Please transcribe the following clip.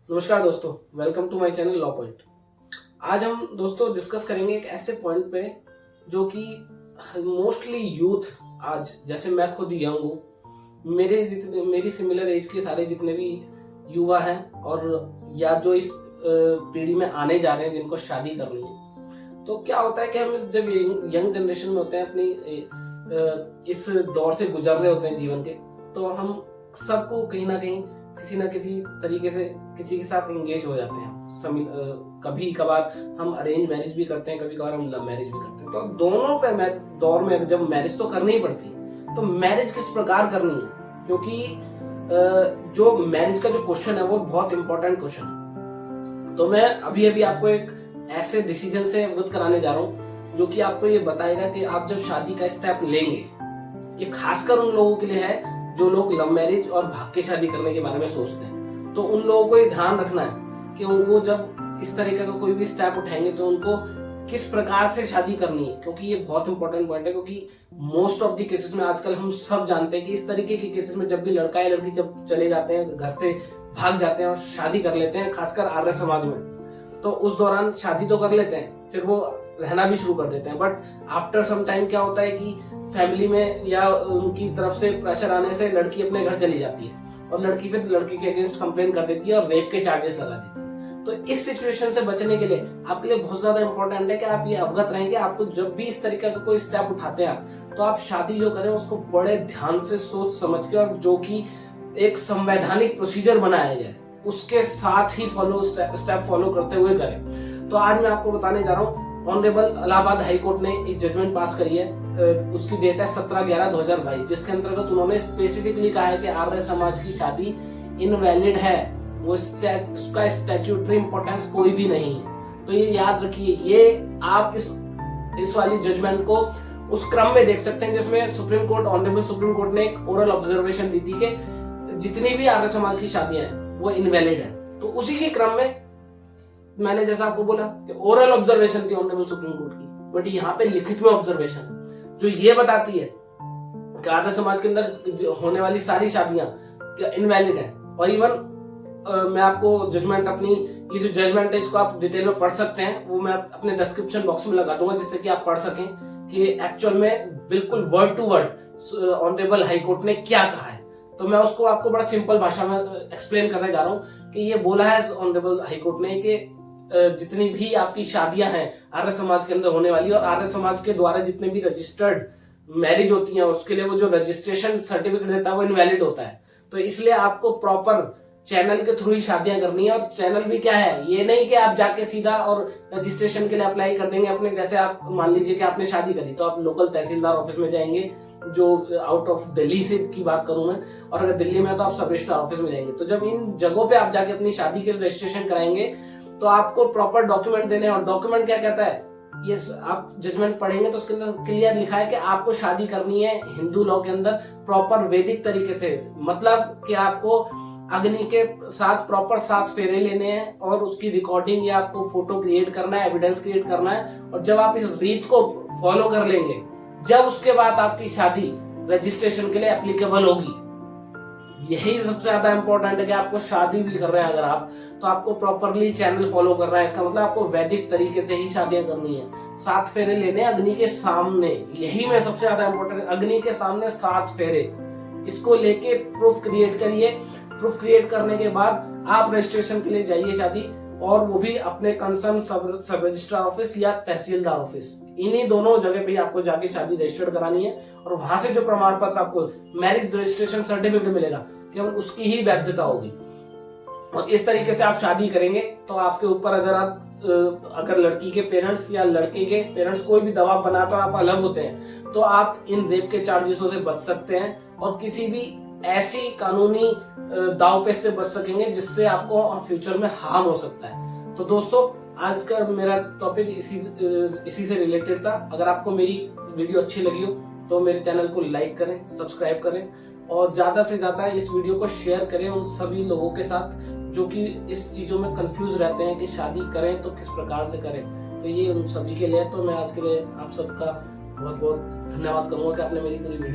नमस्कार दोस्तों, welcome to my channel law point. आज हम दोस्तों डिस्कस करेंगे एक ऐसे पॉइंट पे जो कि मोस्टली यूथ, आज जैसे मैं खुद यंग हूँ, मेरी सिमिलर एज के सारे जितने भी युवा हैं और या जो इस पीढ़ी में आने जा रहे हैं जिनको शादी करनी है, तो क्या होता है कि हम जब यंग जनरेशन में होते हैं, अपनी इस दौर से गुजर रहे होते हैं जीवन के, तो हम सबको कहीं ना कहीं किसी ना किसी तरीके से किसी के साथ एंगेज हो जाते हैं। कभी कभार हम अरेंज मैरिज भी करते हैं, कभी कभार हम लव मैरिज भी करते हैं। तो दोनों पे दौर में जब मैरिज तो करनी ही पड़ती है, तो मैरिज किस प्रकार करनी है, क्योंकि जो मैरिज का जो क्वेश्चन है वो बहुत इंपॉर्टेंट क्वेश्चन है। तो मैं अभी अभी आपको एक ऐसे डिसीजन से अवगत कराने जा रहा हूँ जो कि आपको ये बताएगा कि आप जब शादी का स्टेप लेंगे, ये खासकर उन लोगों के लिए है जो लोग लव मैरिज और भाग के शादी करने के बारे में सोचते हैं। तो उन लोगों को ये ध्यान रखना है कि वो जब इस तरीके का कोई भी स्टेप उठाएंगे तो उनको किस प्रकार से शादी करनी है, क्योंकि ये बहुत इंपॉर्टेंट पॉइंट है। क्योंकि मोस्ट ऑफ दी केसेस में आजकल हम सब जानते हैं कि इस तरीके के केसेस में जब भी लड़का या लड़की जब चले जाते हैं, घर से भाग जाते हैं और शादी कर लेते हैं, खासकर आर्य समाज में, तो उस दौरान शादी तो कर लेते हैं, फिर वो रहना भी शुरू कर देते हैं। बट आफ्टर सम टाइम क्या होता है कि फैमिली में या उनकी तरफ से प्रेशर आने से लड़की अपने घर चली जाती है और लड़की फिर लड़के के अगेंस्ट कंप्लेन कर देती है और रेप के चार्जेस लगा देती है। तो इस सिचुएशन से बचने के लिए आपके लिए बहुत ज्यादा इंपॉर्टेंट है कि आप ये अवगत रहें कि आपको जब भी इस तरीके का कोई स्टेप उठाते हैं तो आप शादी जो करें उसको बड़े ध्यान से सोच समझ के, और जो कि एक संवैधानिक प्रोसीजर बनाया जाए उसके साथ ही स्टेप फॉलो करते हुए करें। तो आज मैं आपको बताने जा रहा हूँ, ऑनरेबल इलाहाबाद हाई कोर्ट ने एक जजमेंट पास करी है, उसकी डेट है 17/11/2022, जिसके अंतर्गत उन्होंने स्पेसिफिकली कहा है कि आर्य समाज की शादी इनवैलिड है, वो उसका स्टैट्यूटरी इंपॉर्टेंस कोई भी नहीं है। तो ये याद रखिए, ये आप इस वाली जजमेंट को उस क्रम में देख सकते हैं जिसमें supreme court, honourable supreme court ने एक ओरल ऑब्जर्वेशन दी थी कि जितनी भी आर्य समाज की शादियां हैं वो इनवैलिड है। तो उसी के क्रम में मैंने जैसा आपको बोला कि ओरल ऑब्जर्वेशन थी ऑनरेबल सुप्रीम कोर्ट की, बट यहाँ पे लिखित में ऑब्जर्वेशन जो ये बताती है कि आर्य समाज के अंदर होने वाली सारी शादियां इनवैलिड है। और इवन मैं आपको जजमेंट, अपनी ये जो जजमेंट है इसको आप डिटेल में पढ़ सकते हैं, वो मैं अपने डिस्क्रिप्शन बॉक्स में लगा दूंगा जिससे कि आप पढ़ सकें कि एक्चुअल में बिल्कुल word to word honourable high court ने क्या कहा है। तो मैं उसको आपको बड़ा सिंपल भाषा में एक्सप्लेन करने जा रहा हूँ कि ये बोला है ऑनरेबल हाई कोर्ट ने कि जितनी भी आपकी शादियां हैं आर्य समाज के अंदर होने वाली, और आर्य समाज के द्वारा जितने भी रजिस्टर्ड मैरिज होती हैं उसके लिए वो जो रजिस्ट्रेशन सर्टिफिकेट देता है वो इनवैलिड होता है। तो इसलिए आपको प्रॉपर चैनल के थ्रू ही शादियां करनी है। और चैनल भी क्या है, ये नहीं कि आप जाके सीधा और रजिस्ट्रेशन के लिए अप्लाई कर देंगे अपने, जैसे आप मान लीजिए कि आपने शादी करी तो आप लोकल तहसीलदार ऑफिस में जाएंगे, जो आउट ऑफ दिल्ली से की बात करूं मैं, और अगर दिल्ली में है तो आप सब रजिस्ट्रार ऑफिस में जाएंगे। तो जब इन जगहों पे आप जाके अपनी शादी के रजिस्ट्रेशन कराएंगे तो आपको प्रॉपर डॉक्यूमेंट देने हैं। और डॉक्यूमेंट क्या कहता है, ये आप जजमेंट पढ़ेंगे तो उसके अंदर क्लियर लिखा है कि आपको शादी करनी है हिंदू लॉ के अंदर प्रॉपर वैदिक तरीके से, मतलब कि आपको अग्नि के साथ प्रॉपर 7 फेरे लेने हैं और उसकी रिकॉर्डिंग या आपको फोटो क्रिएट करना है, एविडेंस क्रिएट करना है। और जब आप इस रीत को फॉलो कर लेंगे, जब उसके बाद आपकी शादी रजिस्ट्रेशन के लिए एप्लीकेबल होगी। यही सबसे ज्यादा इंपॉर्टेंट है कि आपको शादी भी कर रहे हैं अगर आप, तो आपको प्रॉपरली चैनल फॉलो करना है। इसका मतलब आपको वैदिक तरीके से ही शादियां करनी है। 7 फेरे लेने अग्नि के सामने, यही में सबसे ज्यादा इंपॉर्टेंट, अग्नि के सामने 7 फेरे, इसको लेके प्रूफ क्रिएट करिए। प्रूफ क्रिएट करने के बाद आप रजिस्ट्रेशन के लिए जाइए शादी, और वो भी अपने कंसर्न सब रजिस्ट्रार ऑफिस या तहसीलदार ऑफिस, इन्हीं दोनों जगह पे आपको जाके शादी रजिस्टर्ड करानी है। और वहां से जो प्रमाण पत्र आपको मैरिज रजिस्ट्रेशन सर्टिफिकेट मिलेगा केवल उसकी ही वैधता होगी। और इस तरीके से आप शादी करेंगे तो आपके ऊपर अगर लड़की के पेरेंट्स या लड़के के पेरेंट्स कोई भी दबाव बना तो आप अलग होते हैं, तो आप इन रेप के चार्जेसों से बच सकते हैं और किसी भी ऐसी कानूनी दांवपेच से बच सकेंगे जिससे आपको फ्यूचर में हार्म हो सकता है। तो दोस्तों, आज का मेरा टॉपिक इसी से रिलेटेड था। अगर आपको मेरी वीडियो अच्छी लगी हो तो मेरे चैनल को लाइक करें, सब्सक्राइब करें और ज्यादा से ज्यादा इस वीडियो को शेयर करें उन सभी लोगों के साथ जो कि इस चीजों में कंफ्यूज रहते हैं कि शादी करें तो किस प्रकार से करें। तो ये उन सभी के लिए। तो मैं आज के लिए आप सबका बहुत बहुत धन्यवाद करूंगा कि आपने मेरी पूरी वीडियो